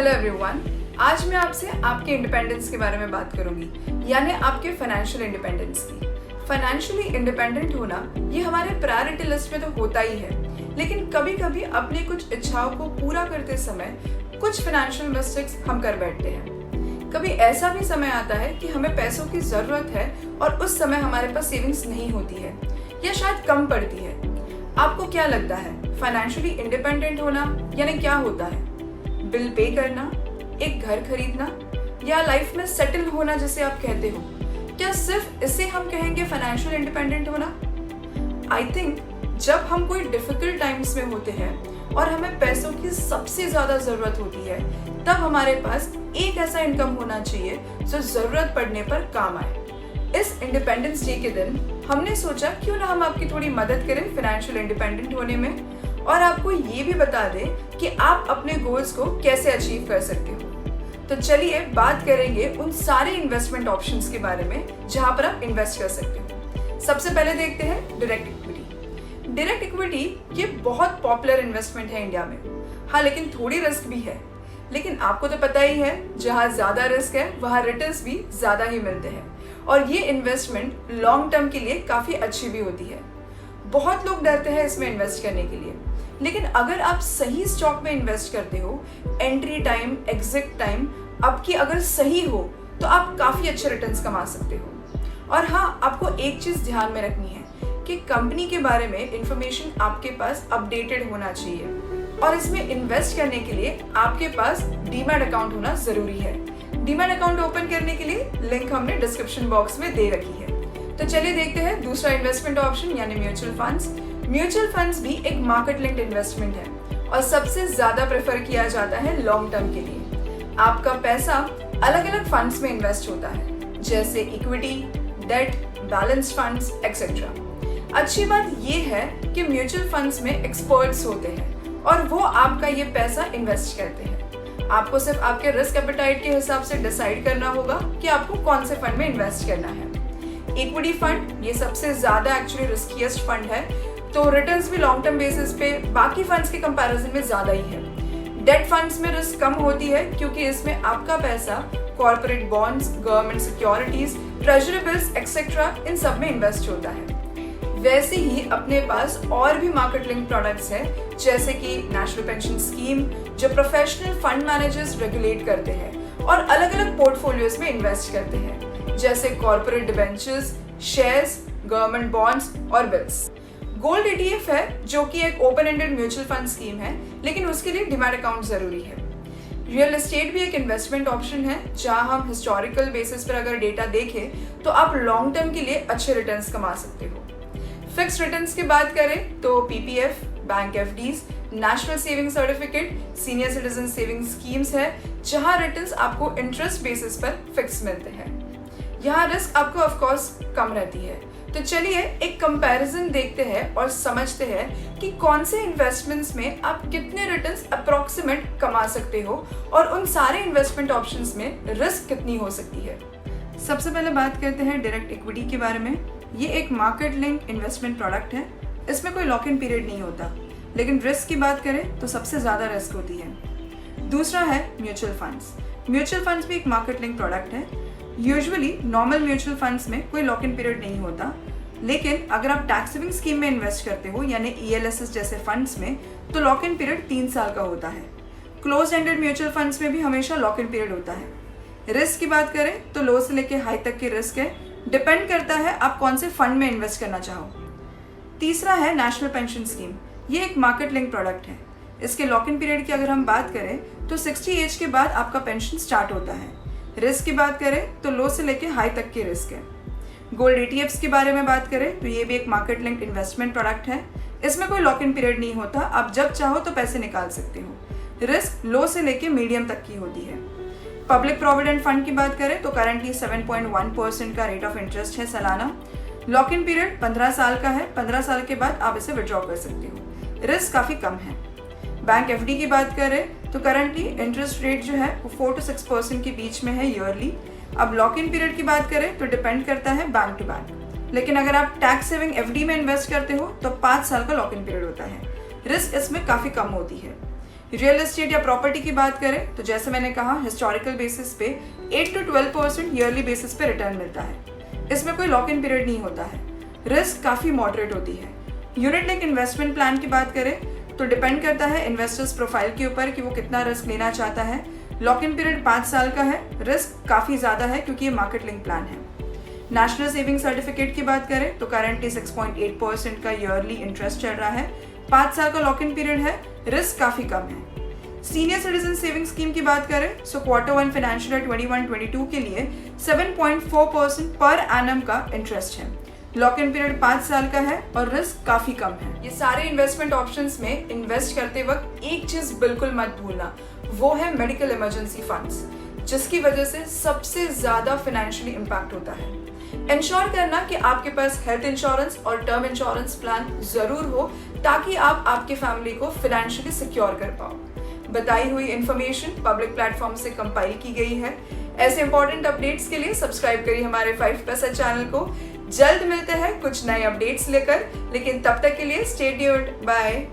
Hello everyone, आज मैं आपसे आपके इंडिपेंडेंस के बारे में बात करूंगी, यानी आपके फाइनेंशियल इंडिपेंडेंस की। फाइनेंशियली इंडिपेंडेंट होना ये हमारे प्रायोरिटी लिस्ट में तो होता ही है, लेकिन कभी कभी अपनी कुछ इच्छाओं को पूरा करते समय कुछ फाइनेंशियल मिस्टेक्स हम कर बैठते हैं। कभी ऐसा भी समय आता है कि हमें पैसों की जरूरत है और उस समय हमारे पास सेविंग्स नहीं होती है या शायद कम पड़ती है। आपको क्या लगता है, फाइनेंशियली इंडिपेंडेंट होना यानी क्या होता है? बिल पे करना, एक घर खरीदना या लाइफ में सेटल होना जिसे आप कहते हो? क्या सिर्फ इसे हम कहेंगे फाइनेंशियल इंडिपेंडेंट होना? आई थिंक जब हम कोई डिफिकल्ट टाइम्स में होते हैं और हमें पैसों की सबसे ज्यादा जरूरत होती है, तब हमारे पास एक ऐसा इनकम होना चाहिए जो जरूरत पड़ने पर काम आए। इस इंडिपेंडेंस डे के दिन हमने सोचा क्यों ना हम आपकी थोड़ी मदद करें फाइनेंशियल इंडिपेंडेंट होने में और आपको ये भी बता दें कि आप अपने गोल्स को कैसे अचीव कर सकते हो। तो चलिए बात करेंगे उन सारे इन्वेस्टमेंट ऑप्शंस के बारे में जहां पर आप इन्वेस्ट कर सकते हो। सबसे पहले देखते हैं डायरेक्ट इक्विटी। डायरेक्ट इक्विटी ये बहुत पॉपुलर इन्वेस्टमेंट है इंडिया में। हाँ, लेकिन थोड़ी रिस्क भी है, लेकिन आपको तो पता ही है जहाँ ज्यादा रिस्क है वहाँ रिटर्न्स भी ज्यादा ही मिलते हैं और ये इन्वेस्टमेंट लॉन्ग टर्म के लिए काफी अच्छी भी होती है। बहुत लोग डरते हैं इसमें इन्वेस्ट करने के लिए, लेकिन अगर आप सही स्टॉक में इन्वेस्ट करते हो, एंट्री टाइम, एग्जिट टाइम आपकी अगर सही हो तो आप काफी अच्छे रिटर्न्स कमा सकते हो। और हाँ, आपको एक चीज ध्यान में रखनी है कि कंपनी के बारे में इंफॉर्मेशन आपके पास अपडेटेड होना चाहिए और इसमें इन्वेस्ट करने के लिए आपके पास डीमैट अकाउंट होना जरूरी है। डीमैट अकाउंट ओपन करने के लिए लिंक हमने डिस्क्रिप्शन बॉक्स में दे रखी है। तो चलिए देखते हैं दूसरा इन्वेस्टमेंट ऑप्शन यानी म्यूचुअल फंड्स। म्यूचुअल फंड्स भी एक मार्केट लिंक्ड इन्वेस्टमेंट है और सबसे ज्यादा प्रेफर किया जाता है लॉन्ग टर्म के लिए। आपका पैसा अलग अलग फंड्स में इन्वेस्ट होता है, जैसे equity, debt, balance funds etcetera. अच्छी बात यह है कि म्यूचुअल फंड्स में एक्सपर्ट्स होते हैं और वो आपका ये पैसा इन्वेस्ट करते हैं। आपको सिर्फ आपके रिस्क एपेटाइट के हिसाब से डिसाइड करना होगा कि आपको कौन से फंड में इन्वेस्ट करना है। इक्विटी फंड ये सबसे ज्यादा एक्चुअली रिस्कीएस्ट फंड है, तो रिटर्न्स भी लॉन्ग टर्म बेसिस पे बाकी फंड्स के कंपैरिजन में ज्यादा ही है। डेट फंड्स में रिस्क कम होती है क्योंकि इसमें आपका पैसा corporate bonds, government securities, treasury bills etcetera इन सब में इन्वेस्ट होता है। वैसे ही अपने पास और भी मार्केट लिंक प्रोडक्ट्स हैं, जैसे कि नेशनल पेंशन स्कीम जो प्रोफेशनल फंड मैनेजर्स रेगुलेट करते हैं और अलग अलग पोर्टफोलियोज में इन्वेस्ट करते हैं, जैसे corporate debentures, shares, government bonds और बिल्स। गोल्ड ETF है जो कि एक open ended mutual fund scheme है, लेकिन उसके लिए डीमैट अकाउंट जरूरी है। रियल एस्टेट भी एक इन्वेस्टमेंट ऑप्शन है जहां हम हिस्टोरिकल बेसिस पर अगर डेटा देखें तो आप लॉन्ग टर्म के लिए अच्छे रिटर्न्स कमा सकते हो। फिक्स रिटर्न्स की बात करें तो PPF, bank FDs, national saving certificate, senior citizen saving schemes है जहां रिटर्न्स आपको इंटरेस्ट बेसिस पर फिक्स मिलते हैं। यहाँ रिस्क आपको ऑफ कोर्स कम रहती है। तो चलिए एक कंपैरिजन देखते हैं और समझते हैं कि कौन से इन्वेस्टमेंट्स में आप कितने रिटर्न्स अप्रोक्सीमेट कमा सकते हो और उन सारे इन्वेस्टमेंट ऑप्शंस में रिस्क कितनी हो सकती है। सबसे पहले बात करते हैं डायरेक्ट इक्विटी के बारे में। ये एक मार्केट लिंक इन्वेस्टमेंट प्रोडक्ट है। इसमें कोई लॉक इन पीरियड नहीं होता, लेकिन रिस्क की बात करें तो सबसे ज्यादा रिस्क होती है। दूसरा है म्यूचुअल फंड्स। म्यूचुअल फंड्स भी एक मार्केट लिंक प्रोडक्ट है। यूजुअली नॉर्मल म्यूचुअल फंड्स में कोई लॉक इन पीरियड नहीं होता, लेकिन अगर आप टैक्स सेविंग स्कीम में इन्वेस्ट करते हो यानी ELSS जैसे फंड्स में, तो लॉक इन पीरियड 3 साल का होता है। क्लोज एंडेड म्यूचुअल फंड्स में भी हमेशा लॉक इन पीरियड होता है। रिस्क की बात करें तो लो से लेके हाई तक की रिस्क है, डिपेंड करता है आप कौन से फंड में इन्वेस्ट करना चाहो। तीसरा है नेशनल पेंशन स्कीम। ये एक मार्केट लिंक प्रोडक्ट है। इसके लॉक इन पीरियड की अगर हम बात करें तो 60 एज के बाद आपका पेंशन स्टार्ट होता है। रिस्क की बात करें तो लो से लेके हाई तक की रिस्क है। गोल्ड ETFs के बारे में बात करें तो ये भी एक मार्केट लिंक इन्वेस्टमेंट प्रोडक्ट है। इसमें कोई लॉक इन पीरियड नहीं होता, आप जब चाहो तो पैसे निकाल सकते हो। रिस्क लो से लेके मीडियम तक की होती है। पब्लिक प्रोविडेंट फंड की बात करें तो करंटली 7.1% का रेट ऑफ इंटरेस्ट है सालाना। लॉक इन पीरियड 15 साल का है। 15 साल के बाद आप इसे विड्रॉ कर सकते हो। रिस्क काफी कम है। बैंक FD की बात करें तो करंटली इंटरेस्ट रेट जो है वो 4 to 6% के बीच में है ईयरली। अब लॉक इन पीरियड की बात करें तो डिपेंड करता है बैंक टू बैंक, लेकिन अगर आप टैक्स सेविंग FD में इन्वेस्ट करते हो तो 5 साल का लॉक इन पीरियड होता है। रिस्क इसमें काफी कम होती है। रियल एस्टेट या प्रॉपर्टी की बात करें तो जैसे मैंने कहा हिस्टोरिकल बेसिस पे 8 to 12% ईयरली बेसिस पे रिटर्न मिलता है। इसमें कोई लॉक इन पीरियड नहीं होता है। रिस्क काफ़ी मॉडरेट होती है। यूनिट लिंक इन्वेस्टमेंट प्लान की बात करें तो डिपेंड करता है इन्वेस्टर्स प्रोफाइल के ऊपर कि वो कितना रिस्क लेना चाहता है। लॉक इन पीरियड 5 साल का है। रिस्क काफ़ी ज़्यादा है क्योंकि ये मार्केट लिंक प्लान है। नेशनल सेविंग सर्टिफिकेट की बात करें तो करंटली 6.8% का ईयरली इंटरेस्ट चल रहा है। 5 साल का लॉक इन पीरियड है। रिस्क काफ़ी कम है। सीनियर सिटीजन सेविंग स्कीम की बात करें सो Q1 फाइनेंशियल ईयर 21-22 के लिए 7.4% पर एनम का इंटरेस्ट है। लॉक इन पीरियड 5 साल का है और रिस्क काफ़ी कम है। ये सारे इन्वेस्टमेंट ऑप्शंस में इन्वेस्ट करते वक्त एक चीज़ बिल्कुल मत भूलना, वो है मेडिकल इमरजेंसी फंड्स, जिसकी वजह से सबसे ज़्यादा फाइनेंशियली इम्पैक्ट होता है। इंश्योर करना कि आपके पास हेल्थ इंश्योरेंस और टर्म इंश्योरेंस प्लान ज़रूर हो ताकि आप आपके फैमिली को फाइनेंशियली सिक्योर कर पाओ। बताई हुई इन्फॉर्मेशन पब्लिक प्लेटफॉर्म से कंपाइल की गई है। ऐसे इंपॉर्टेंट अपडेट्स के लिए सब्सक्राइब करिए हमारे 5 पैसा चैनल को। जल्द मिलते हैं कुछ नए अपडेट्स लेकर, लेकिन तब तक के लिए स्टे ट्यून्ड। बाय।